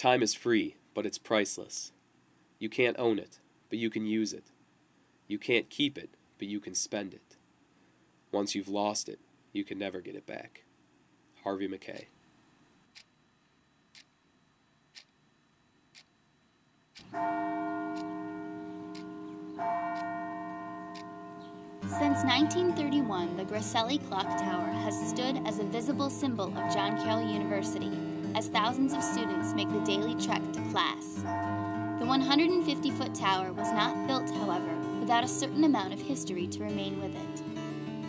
Time is free, but it's priceless. You can't own it, but you can use it. You can't keep it, but you can spend it. Once you've lost it, you can never get it back. Harvey Mackay. Since 1931, the Grasselli Clock Tower has stood as a visible symbol of John Carroll University as thousands of students make the daily trek to class. The 150-foot tower was not built, however, without a certain amount of history to remain with it.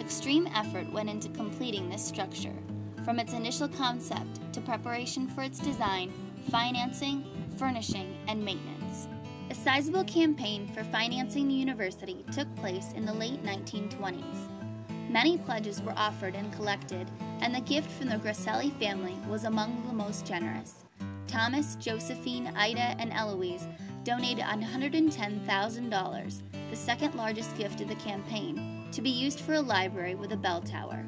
Extreme effort went into completing this structure, from its initial concept to preparation for its design, financing, furnishing, and maintenance. A sizable campaign for financing the university took place in the late 1920s. Many pledges were offered and collected, and the gift from the Grasselli family was among the most generous. Thomas, Josephine, Ida, and Eloise donated $110,000, the second largest gift of the campaign, to be used for a library with a bell tower.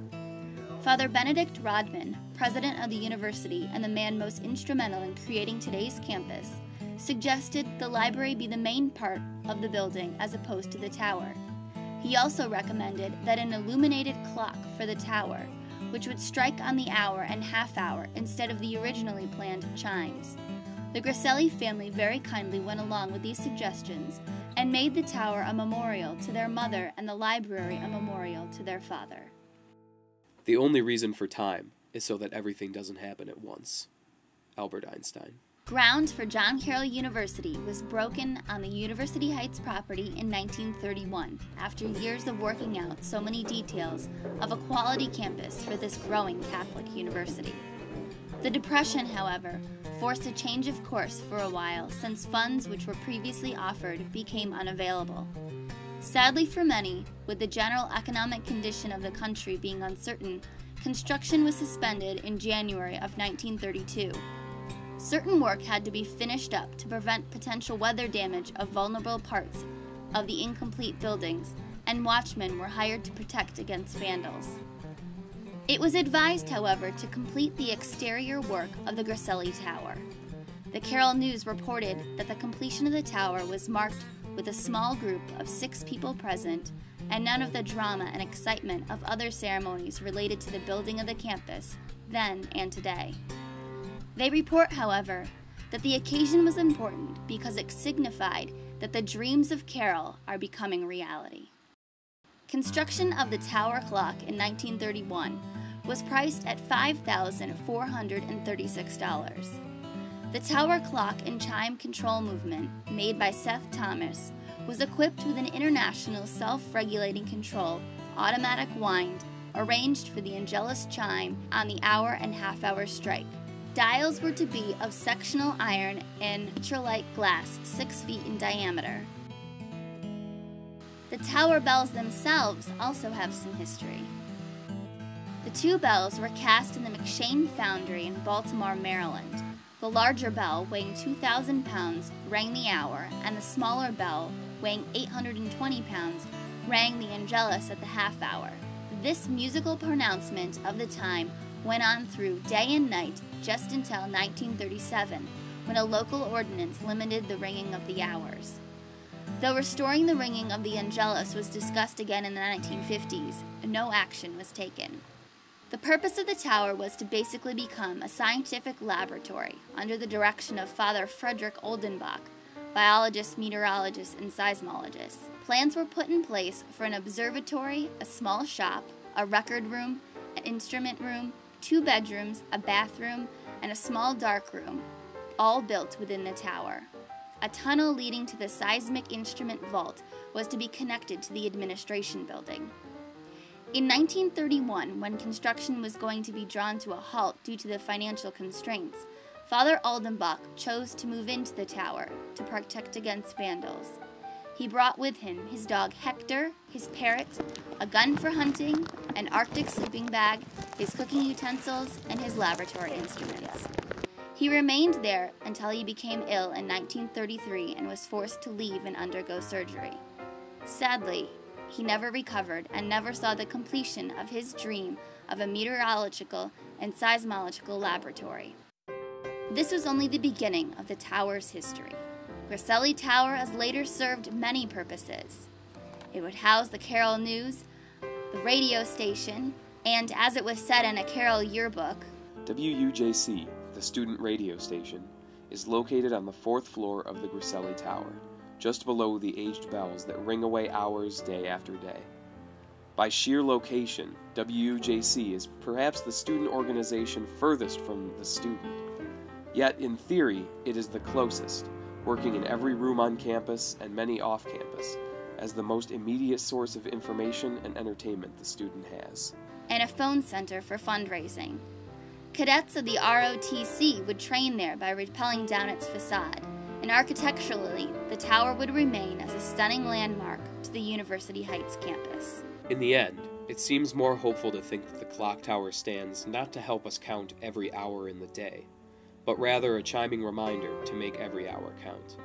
Father Benedict Rodman, president of the university and the man most instrumental in creating today's campus, suggested the library be the main part of the building as opposed to the tower. He also recommended that an illuminated clock for the tower, which would strike on the hour and half hour instead of the originally planned chimes. The Grasselli family very kindly went along with these suggestions and made the tower a memorial to their mother and the library a memorial to their father. The only reason for time is so that everything doesn't happen at once. Albert Einstein. Ground for John Carroll University was broken on the University Heights property in 1931 after years of working out so many details of a quality campus for this growing Catholic university. The Depression, however, forced a change of course for a while since funds which were previously offered became unavailable. Sadly for many, with the general economic condition of the country being uncertain, construction was suspended in January of 1932. Certain work had to be finished up to prevent potential weather damage of vulnerable parts of the incomplete buildings, and watchmen were hired to protect against vandals. It was advised, however, to complete the exterior work of the Grasselli Tower. The Carroll News reported that the completion of the tower was marked with a small group of 6 people present and none of the drama and excitement of other ceremonies related to the building of the campus, then and today. They report, however, that the occasion was important because it signified that the dreams of Carroll are becoming reality. Construction of the tower clock in 1931 was priced at $5,436. The tower clock and chime control movement, made by Seth Thomas, was equipped with an international self-regulating control, automatic wind, arranged for the Angelus chime on the hour and half-hour strike. Dials were to be of sectional iron and vitrolite glass 6 feet in diameter. The tower bells themselves also have some history. The 2 bells were cast in the McShane Foundry in Baltimore, Maryland. The larger bell, weighing 2,000 pounds, rang the hour, and the smaller bell, weighing 820 pounds, rang the Angelus at the half hour. This musical pronouncement of the time went on through day and night just until 1937, when a local ordinance limited the ringing of the hours. Though restoring the ringing of the Angelus was discussed again in the 1950s, no action was taken. The purpose of the tower was to basically become a scientific laboratory under the direction of Father Frederick Oldenbach, biologist, meteorologist, and seismologist. Plans were put in place for an observatory, a small shop, a record room, an instrument room, 2 bedrooms, a bathroom, and a small dark room, all built within the tower. A tunnel leading to the seismic instrument vault was to be connected to the administration building. In 1931, when construction was going to be drawn to a halt due to the financial constraints, Father Oldenbach chose to move into the tower to protect against vandals. He brought with him his dog Hector, his parrot, a gun for hunting, an Arctic sleeping bag, his cooking utensils, and his laboratory instruments. He remained there until he became ill in 1933 and was forced to leave and undergo surgery. Sadly, he never recovered and never saw the completion of his dream of a meteorological and seismological laboratory. This was only the beginning of the tower's history. Grasselli Tower has later served many purposes. It would house the Carroll News, the radio station, and as it was said in a Carroll yearbook, WUJC, the student radio station, is located on the 4th floor of the Grasselli Tower, just below the aged bells that ring away hours day after day. By sheer location, WUJC is perhaps the student organization furthest from the student. Yet, in theory, it is the closest, working in every room on campus and many off campus, as the most immediate source of information and entertainment the student has. and a phone center for fundraising. Cadets of the ROTC would train there by rappelling down its facade, and architecturally, the tower would remain as a stunning landmark to the University Heights campus. In the end, it seems more hopeful to think that the clock tower stands not to help us count every hour in the day, but rather a chiming reminder to make every hour count.